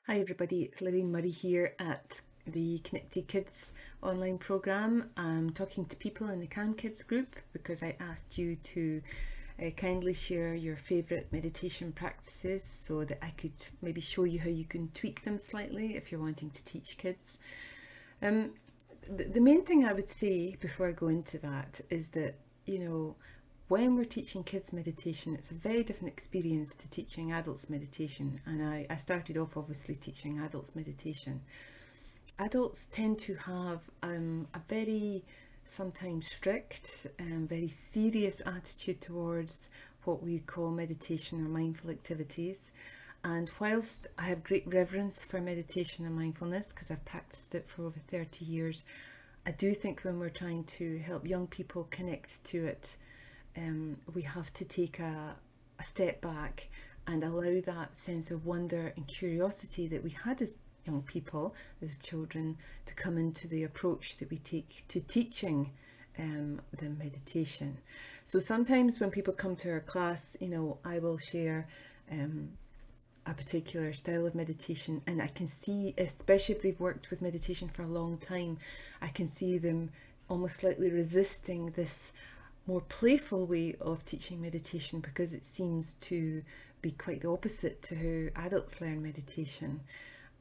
Hi everybody, it's Lorraine E Murray here at the Connected Kids online programme. I'm talking to people in the Calm Kids group because I asked you to kindly share your favourite meditation practices so that I could maybe show you how you can tweak them slightly if you're wanting to teach kids. The main thing I would say before I go into that is that, when we're teaching kids meditation, it's a very different experience to teaching adults meditation. And I started off obviously teaching adults meditation. Adults tend to have a very sometimes strict and very serious attitude towards what we call meditation or mindful activities. And whilst I have great reverence for meditation and mindfulness because I've practiced it for over 30 years, I do think when we're trying to help young people connect to it, we have to take a step back and allow that sense of wonder and curiosity that we had as young people, as children, to come into the approach that we take to teaching the meditation. So sometimes when people come to our class, I will share a particular style of meditation, and I can see, especially if they've worked with meditation for a long time, I can see them almost slightly resisting this more playful way of teaching meditation because it seems to be quite the opposite to how adults learn meditation.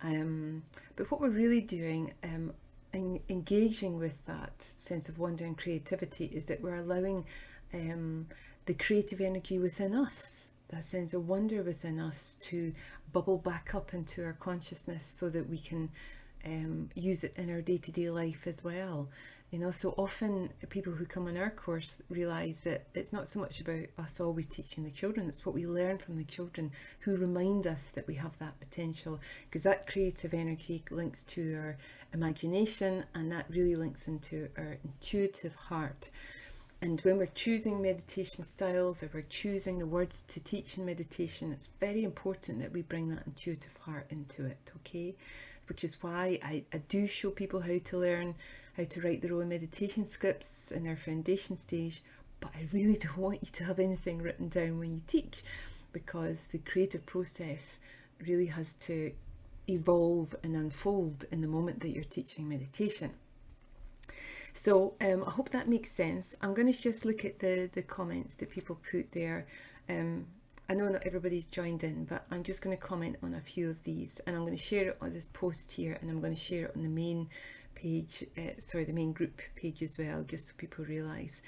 But what we're really doing in engaging with that sense of wonder and creativity is that we're allowing the creative energy within us, that sense of wonder within us, to bubble back up into our consciousness so that we can use it in our day-to-day life as well. So often people who come on our course realise that it's not so much about us always teaching the children, it's what we learn from the children who remind us that we have that potential, because that creative energy links to our imagination, and that really links into our intuitive heart. And when we're choosing meditation styles, or we're choosing the words to teach in meditation, it's very important that we bring that intuitive heart into it, okay? Which is why I do show people how to learn how to write their own meditation scripts in their foundation stage, but I really don't want you to have anything written down when you teach, because the creative process really has to evolve and unfold in the moment that you're teaching meditation. So I hope that makes sense. I'm going to just look at the comments that people put there. I know not everybody's joined in, but I'm just going to comment on a few of these, and I'm going to share it on this post here, and I'm going to share it on the main page, the main group page as well, just so people realise.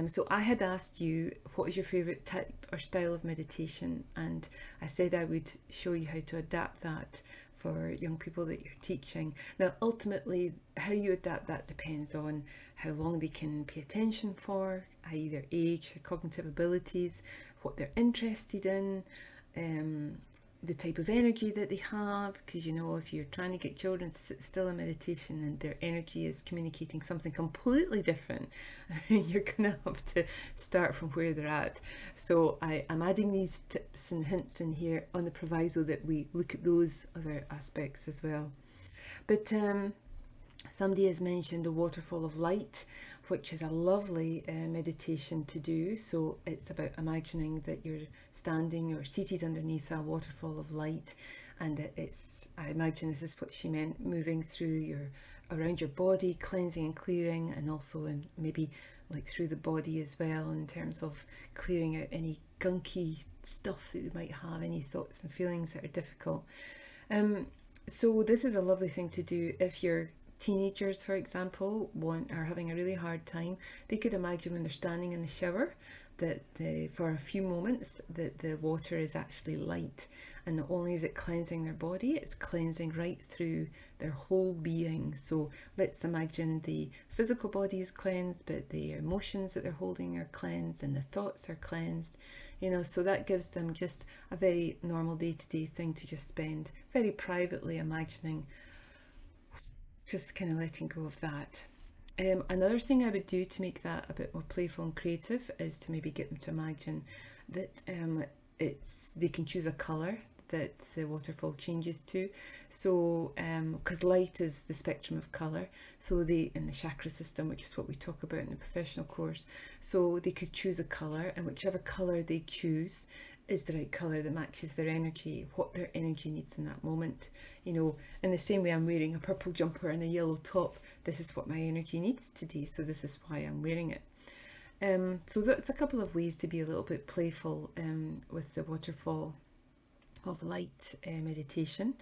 So I had asked you, what is your favourite type or style of meditation? And I said I would show you how to adapt that for young people that you're teaching. Now, ultimately, how you adapt that depends on how long they can pay attention for, i.e. their age, their cognitive abilities, what they're interested in, the type of energy that they have, because if you're trying to get children to sit still in meditation and their energy is communicating something completely different, you're going to have to start from where they're at. So I'm adding these tips and hints in here on the proviso that we look at those other aspects as well. But somebody has mentioned the waterfall of light, which is a lovely meditation to do. So it's about imagining that you're standing or seated underneath a waterfall of light, and I imagine this is what she meant, moving through around your body, cleansing and clearing, and also maybe like through the body as well, in terms of clearing out any gunky stuff that we might have, any thoughts and feelings that are difficult. So this is a lovely thing to do if you're teenagers, for example, are having a really hard time. They could imagine when they're standing in the shower that for a few moments that the water is actually light, and not only is it cleansing their body, it's cleansing right through their whole being. So let's imagine the physical body is cleansed, but the emotions that they're holding are cleansed, and the thoughts are cleansed. So that gives them just a very normal day-to-day thing to just spend very privately imagining, just kind of letting go of that. Another thing I would do to make that a bit more playful and creative is to maybe get them to imagine that they can choose a colour that the waterfall changes to. So because light is the spectrum of colour, so they, in the chakra system, which is what we talk about in the professional course, so they could choose a colour, and whichever colour they choose is the right colour that matches their energy, what their energy needs in that moment. You know, in the same way I'm wearing a purple jumper and a yellow top, this is what my energy needs today, so this is why I'm wearing it. So that's a couple of ways to be a little bit playful with the waterfall of light meditation.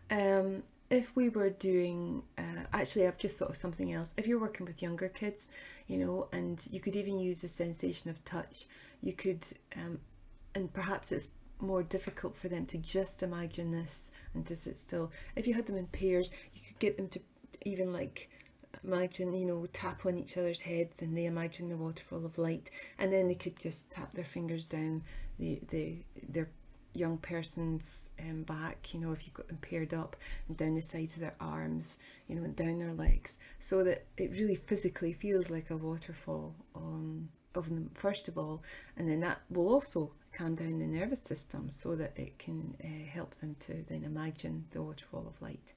If we were doing, actually I've just thought of something else. If you're working with younger kids, you know, and you could even use the sensation of touch, you could, and perhaps it's more difficult for them to just imagine this and to sit still. If you had them in pairs, you could get them to even like imagine, you know, tap on each other's heads and they imagine the waterfall of light, and then they could just tap their fingers down their young person's back, you know, if you've got them paired up, and down the sides of their arms, you know, and down their legs, so that it really physically feels like a waterfall of them first of all, and then that will also calm down the nervous system so that it can help them to then imagine the waterfall of light.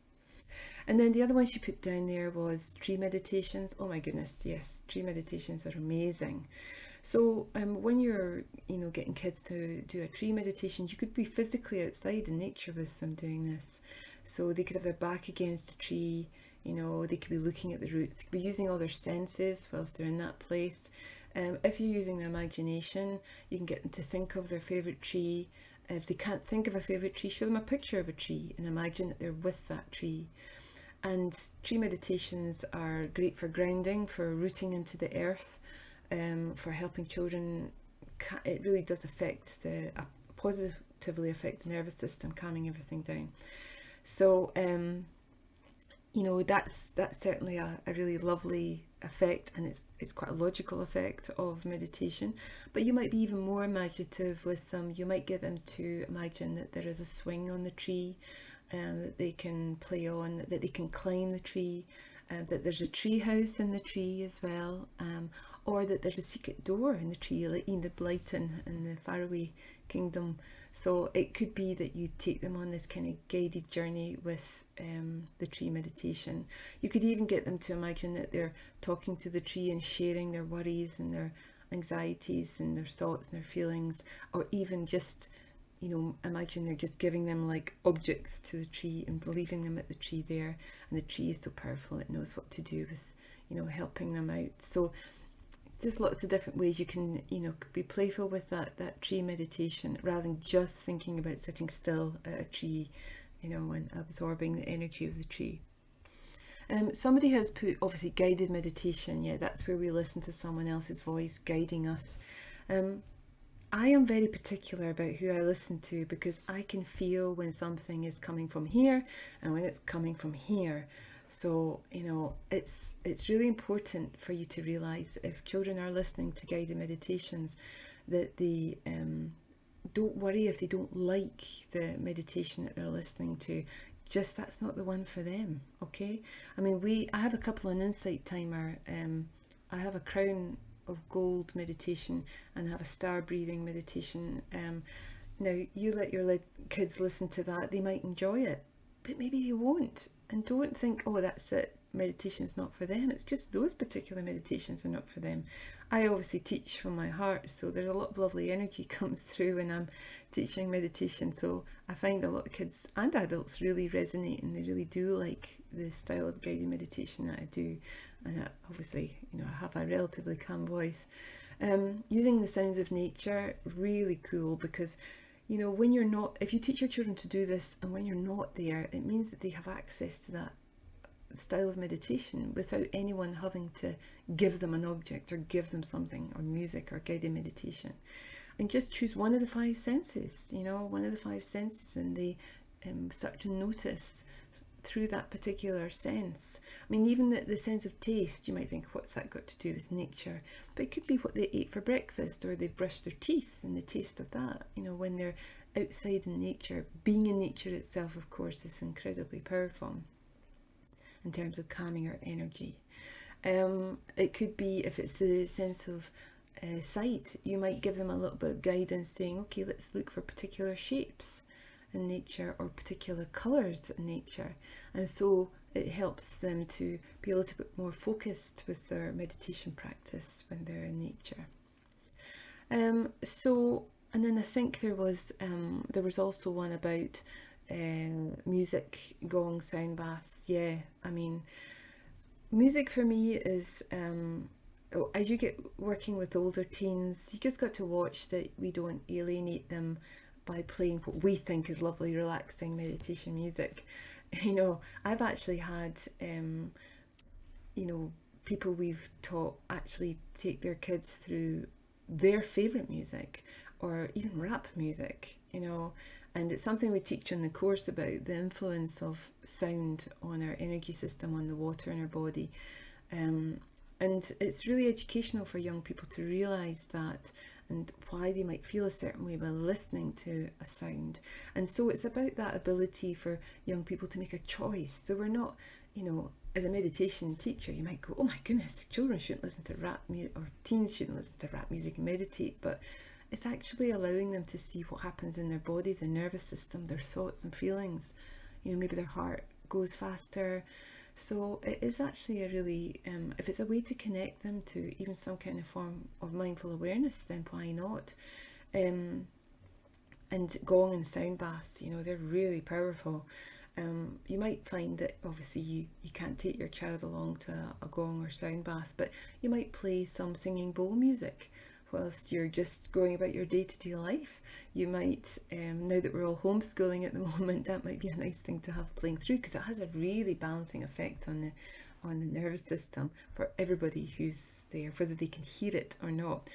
And then the other one she put down there was tree meditations. Oh my goodness, yes, tree meditations are amazing. So when you're, you know, getting kids to do a tree meditation, you could be physically outside in nature with them doing this. So they could have their back against a tree, you know, they could be looking at the roots, they could be using all their senses whilst they're in that place. If you're using their imagination, you can get them to think of their favourite tree. If they can't think of a favourite tree, show them a picture of a tree and imagine that they're with that tree. And tree meditations are great for grounding, for rooting into the earth, for helping children. It really does affect positively affect the nervous system, calming everything down. So you know, that's certainly a really lovely effect, and it's quite a logical effect of meditation. But you might be even more imaginative with them. You might get them to imagine that there is a swing on the tree, that they can play on, that they can climb the tree, that there's a tree house in the tree as well, or that there's a secret door in the tree, like Enid Blyton in the Faroe Kingdom. So it could be that you take them on this kind of guided journey with the tree meditation. You could even get them to imagine that they're talking to the tree and sharing their worries and their anxieties and their thoughts and their feelings, or even just, you know, imagine they're just giving them like objects to the tree and leaving them at the tree there, and the tree is so powerful, it knows what to do with, you know, helping them out. So just lots of different ways you can, you know, be playful with that tree meditation, rather than just thinking about sitting still at a tree, you know, and absorbing the energy of the tree. Somebody has put, obviously, guided meditation. Yeah, that's where we listen to someone else's voice guiding us. I am very particular about who I listen to, because I can feel when something is coming from here and when it's coming from here. So, you know, it's really important for you to realize that if children are listening to guided meditations, that they don't worry if they don't like the meditation that they're listening to. Just that's not the one for them, okay? I mean, I have a couple on Insight Timer. I have a crown of gold meditation and I have a star breathing meditation. Now you let your kids listen to that, they might enjoy it, but maybe they won't. And don't think, oh, that's it, meditation's not for them. It's just those particular meditations are not for them. I obviously teach from my heart, so there's a lot of lovely energy comes through when I'm teaching meditation. So I find a lot of kids and adults really resonate, and they really do like the style of guided meditation that I do. And obviously, you know, I have a relatively calm voice. Using the sounds of nature, really cool, because, you know, when you're not, if you teach your children to do this and when you're not there, it means that they have access to that style of meditation without anyone having to give them an object or give them something, or music or guided meditation. And just choose one of the five senses, you know, one of the five senses, and they start to notice through that particular sense. I mean, even the sense of taste, you might think, what's that got to do with nature? But it could be what they ate for breakfast, or they brushed their teeth, and the taste of that, you know, when they're outside in nature. Being in nature itself, of course, is incredibly powerful in terms of calming our energy. It could be, if it's the sense of sight, you might give them a little bit of guidance saying, okay, let's look for particular shapes. in nature or particular colours in nature, and so it helps them to be a little bit more focused with their meditation practice when they're in nature. And then I think there was also one about music, gong, sound baths. Yeah, I mean, music for me is, as you get working with older teens, you just got to watch that we don't alienate them by playing what we think is lovely, relaxing meditation music. You know, I've actually had, people we've taught actually take their kids through their favourite music, or even rap music, and it's something we teach in the course about the influence of sound on our energy system, on the water in our body. And it's really educational for young people to realise that and why they might feel a certain way by listening to a sound. And so it's about that ability for young people to make a choice. So we're not, as a meditation teacher, you might go, oh my goodness, children shouldn't listen to rap music, or teens shouldn't listen to rap music and meditate. But it's actually allowing them to see what happens in their body, their nervous system, their thoughts and feelings. Maybe their heart goes faster. So it is actually a really, if it's a way to connect them to even some kind of form of mindful awareness, then why not? And gong and sound baths, they're really powerful. You might find that obviously you can't take your child along to a gong or sound bath, but you might play some singing bowl music whilst you're just going about your day-to-day life. You might, now that we're all homeschooling at the moment, that might be a nice thing to have playing through, because it has a really balancing effect on the nervous system for everybody who's there, whether they can hear it or not.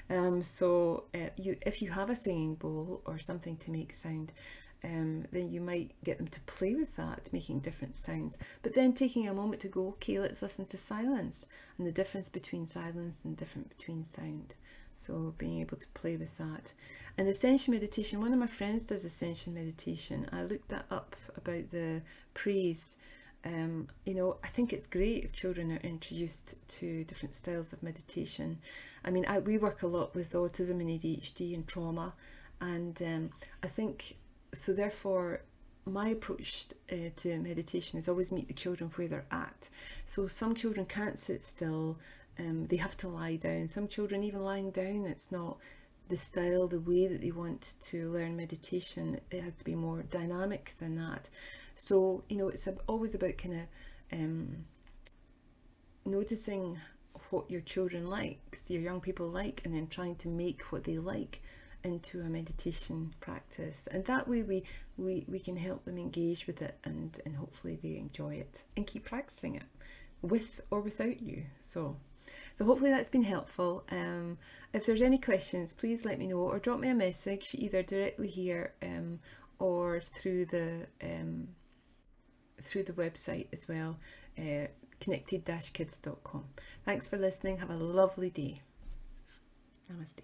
If you have a singing bowl or something to make sound, then you might get them to play with that, making different sounds, but then taking a moment to go, okay, let's listen to silence and the difference between silence and difference between sound. So being able to play with that. And ascension meditation, one of my friends does ascension meditation. I looked that up about the praise. I think it's great if children are introduced to different styles of meditation. I mean, we work a lot with autism and ADHD and trauma, and I think, so therefore, my approach to meditation is always meet the children where they're at. So some children can't sit still, they have to lie down. Some children, even lying down, it's not the style, the way that they want to learn meditation. It has to be more dynamic than that. So, it's always about kind of noticing what your children like, your young people like, and then trying to make what they like into a meditation practice. And that way we can help them engage with it, and hopefully they enjoy it and keep practicing it with or without you. So hopefully that's been helpful. If there's any questions, please let me know, or drop me a message either directly here or through the website as well, connected-kids.com. Thanks for listening. Have a lovely day. Namaste.